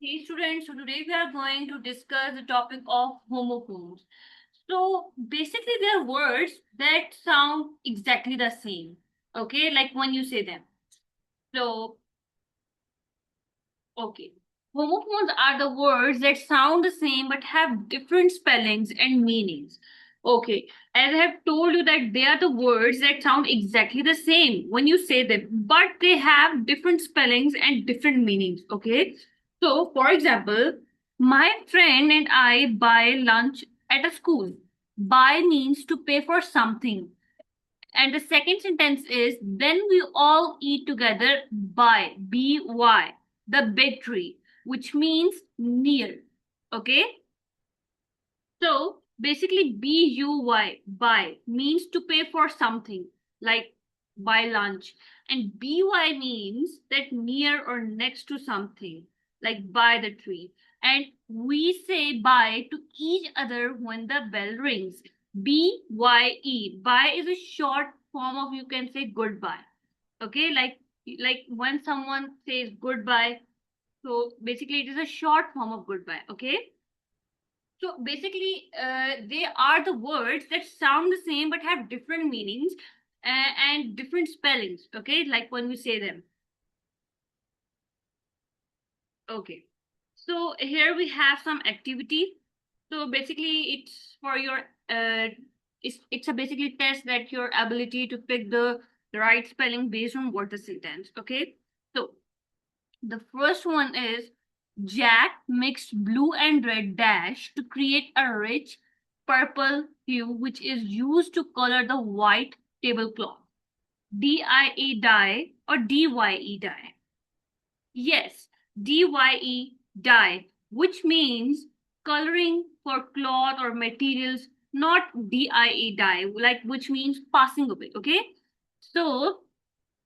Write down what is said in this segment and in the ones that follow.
Hey students, so today we are going to discuss the topic of homophones. So basically, they are words that sound exactly the same. Okay, like when you say them. So, okay. Homophones are the words that sound the same but have different spellings and meanings. Okay, as I have told you that they are the words that sound exactly the same when you say them, but they have different spellings and different meanings. Okay, so for example, my friend and I buy lunch at a school. Buy means to pay for something. And the second sentence is then we all eat together by by the big tree, which means near. Okay, so basically buy means to pay for something like buy lunch, and by means that near or next to something like by the tree. And we say bye to each other when the bell rings. Bye is a short form of, you can say, goodbye. Okay, like when someone says goodbye, so basically it is a short form of goodbye. Okay, so basically, they are the words that sound the same but have different meanings and different spellings. Okay, like when we say them. Okay, so here we have some activity. So basically, it's for your it's a basically test that your ability to pick the right spelling based on what the sentence. Okay, so the first one is Jack mixed blue and red dash to create a rich purple hue which is used to color the white tablecloth. DIE dye or DYE dye? Yes, DYE dye, which means coloring for cloth or materials, not DIE dye, like which means passing away. Okay, so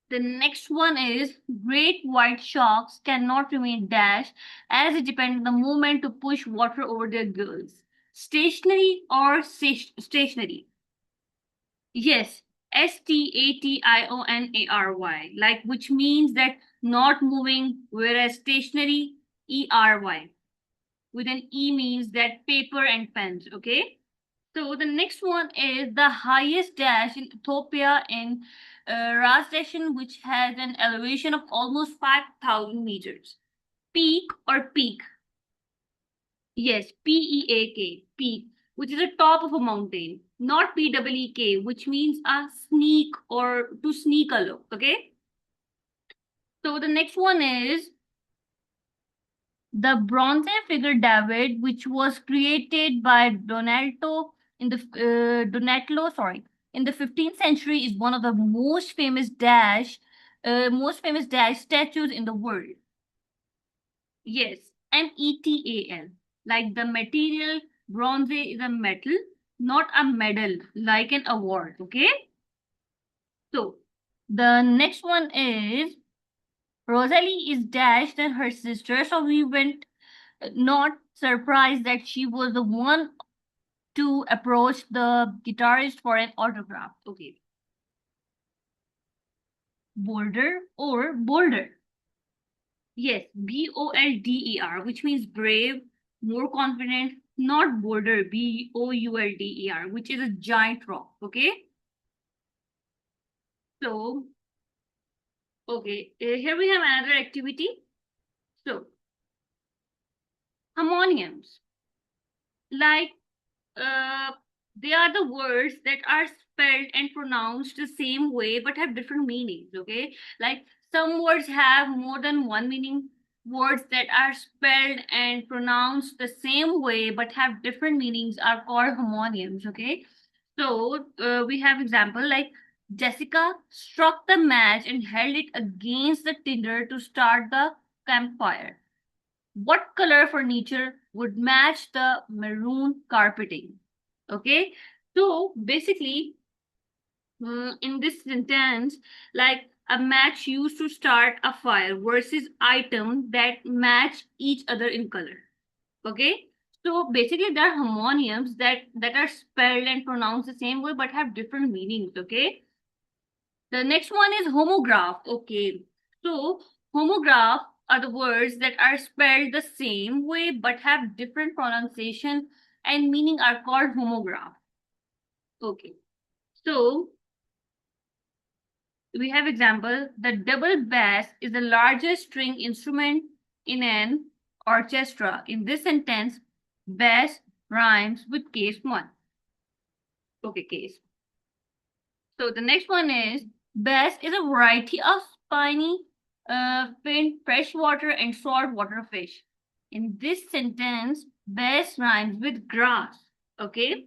the next one is great white sharks cannot remain dash as it depends on the movement to push water over their gills. Stationary or stationary? Yes, Stationary, like which means that not moving, whereas stationary, ERY, with an E means that paper and pens. Okay. So the next one is the highest dash in Ethiopia in Ras Dashen, which has an elevation of almost 5,000 meters. Peak or peak? Yes, PEAK, peak, which is the top of a mountain. Not PEEK, which means a sneak or to sneak a look. Okay. So the next one is the bronze figure David, which was created by Donatello, sorry, in the 15th century, is one of the most famous dash statues in the world. Yes, metal, like the material. Bronze is a metal, not a medal, like an award. Okay, so the next one is Rosalie is dashed than her sister, so we went not surprised that she was the one to approach the guitarist for an autograph. Okay. Boulder or boulder? Yes, Bolder, which means brave, more confident, not boulder, Boulder, which is a giant rock. Okay. So, okay, here we have another activity. So, harmoniums. Like uh, they are the words that are spelled and pronounced the same way but have different meanings. Okay, like some words have more than one meaning. Words that are spelled and pronounced the same way but have different meanings are called homonyms. Okay, so we have example like Jessica struck the match and held it against the tinder to start the campfire. What color furniture would match the maroon carpeting? Okay, so basically, in this sentence, like a match used to start a fire versus items that match each other in color. Okay, so basically, there are homonyms that are spelled and pronounced the same way but have different meanings. Okay, the next one is homograph. Okay, so homograph. are the words that are spelled the same way but have different pronunciation and meaning are called homograph. Okay. So we have example. The double bass is the largest string instrument in an orchestra. In this sentence, bass rhymes with case one. Okay, case. So the next one is bass is a variety of spiny, fin, freshwater and saltwater fish. In this sentence, bass rhymes with grass. Okay.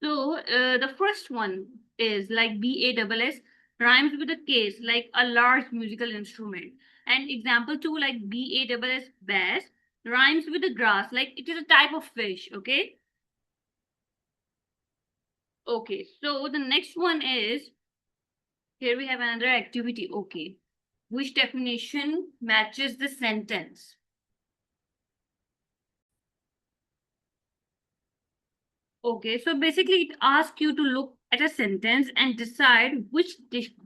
So the first one is like BASS rhymes with a case like a large musical instrument. And example two like BASS bass rhymes with the grass like it is a type of fish. Okay. Okay. So the next one is here we have another activity. Okay. Which definition matches the sentence? Okay, so basically it asks you to look at a sentence and decide which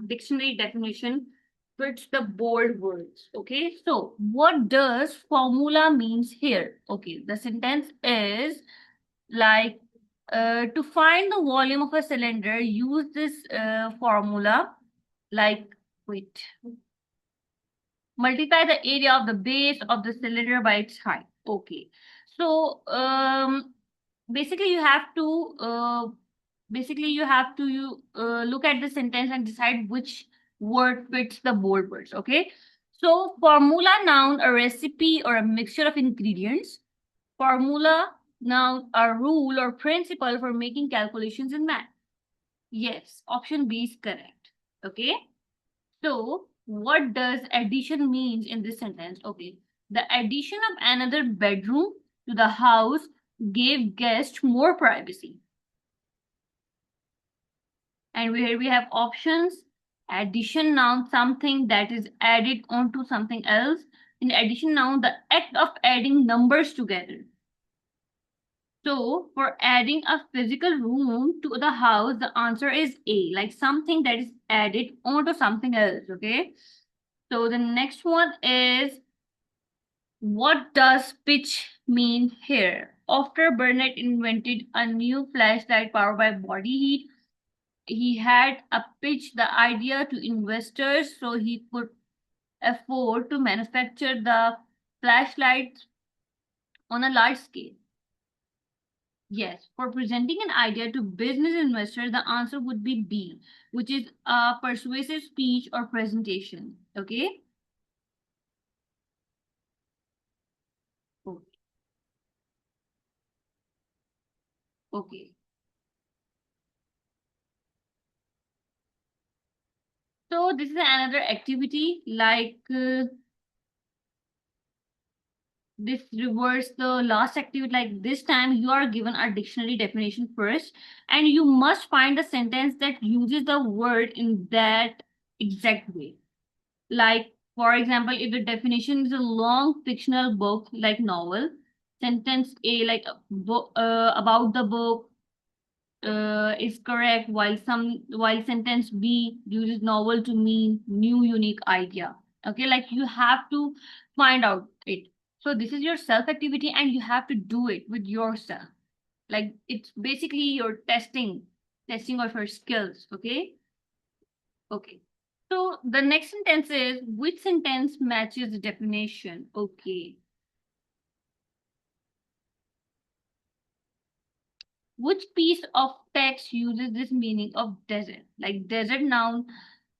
dictionary definition fits the bold words. Okay, so what does formula means here? Okay, the sentence is like to find the volume of a cylinder, use this formula like, wait, multiply the area of the base of the cylinder by its height. Okay, so basically you have to look at the sentence and decide which word fits the bold words. Okay, so formula noun a recipe or a mixture of ingredients. Formula noun a rule or principle for making calculations in math. Yes, option B is correct. Okay, so what does addition means in this sentence? Okay, the addition of another bedroom to the house gave guests more privacy. And here we have options. Addition noun, something that is added onto something else. In addition noun, the act of adding numbers together. So for adding a physical room to the house, the answer is A, like something that is added onto something else. Okay. So the next one is, what does pitch mean here? After Burnett invented a new flashlight powered by body heat, he had a pitch the idea to investors so he could afford to manufacture the flashlights on a large scale. Yes, for presenting an idea to business investors, the answer would be B, which is a persuasive speech or presentation. Okay. Okay. Okay. So this is another activity like this reverse the last activity. Like this time you are given a dictionary definition first and you must find a sentence that uses the word in that exact way. Like for example, if the definition is a long fictional book like novel, sentence A like about the book is correct, while sentence B uses novel to mean new unique idea. Okay, like you have to find out it. So this is your self activity and you have to do it with yourself. Like it's basically your testing of your skills. Okay. Okay. So the next sentence is, which sentence matches the definition? Okay. Which piece of text uses this meaning of desert? Like desert noun,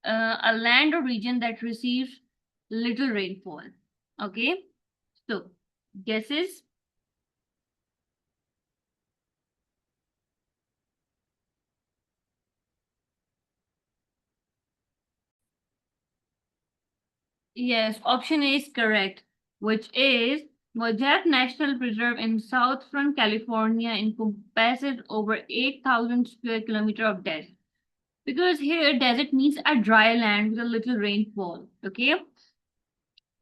a land or region that receives little rainfall. Okay, so guesses? Yes, option A is correct, which is Mojave National Preserve in southern California encompasses over 8,000 square kilometers of desert. Because here desert means a dry land with a little rainfall. Okay.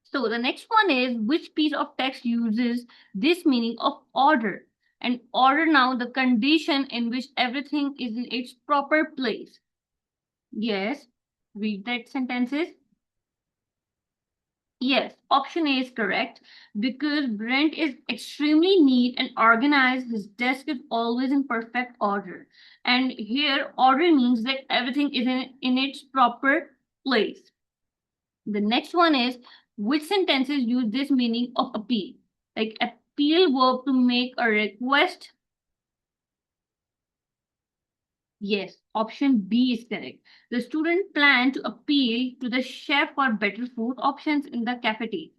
So the next one is, which piece of text uses this meaning of order? And order now the condition in which everything is in its proper place. Yes, read that sentences. Yes, option A is correct because Brent is extremely neat and organized. His desk is always in perfect order. And here, order means that everything is in its proper place. The next one is which sentences use this meaning of appeal? Like appeal verb to make a request. Yes, option B is correct. The student planned to appeal to the chef for better food options in the cafeteria.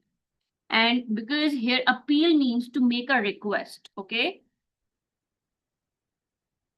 And because here appeal means to make a request, okay?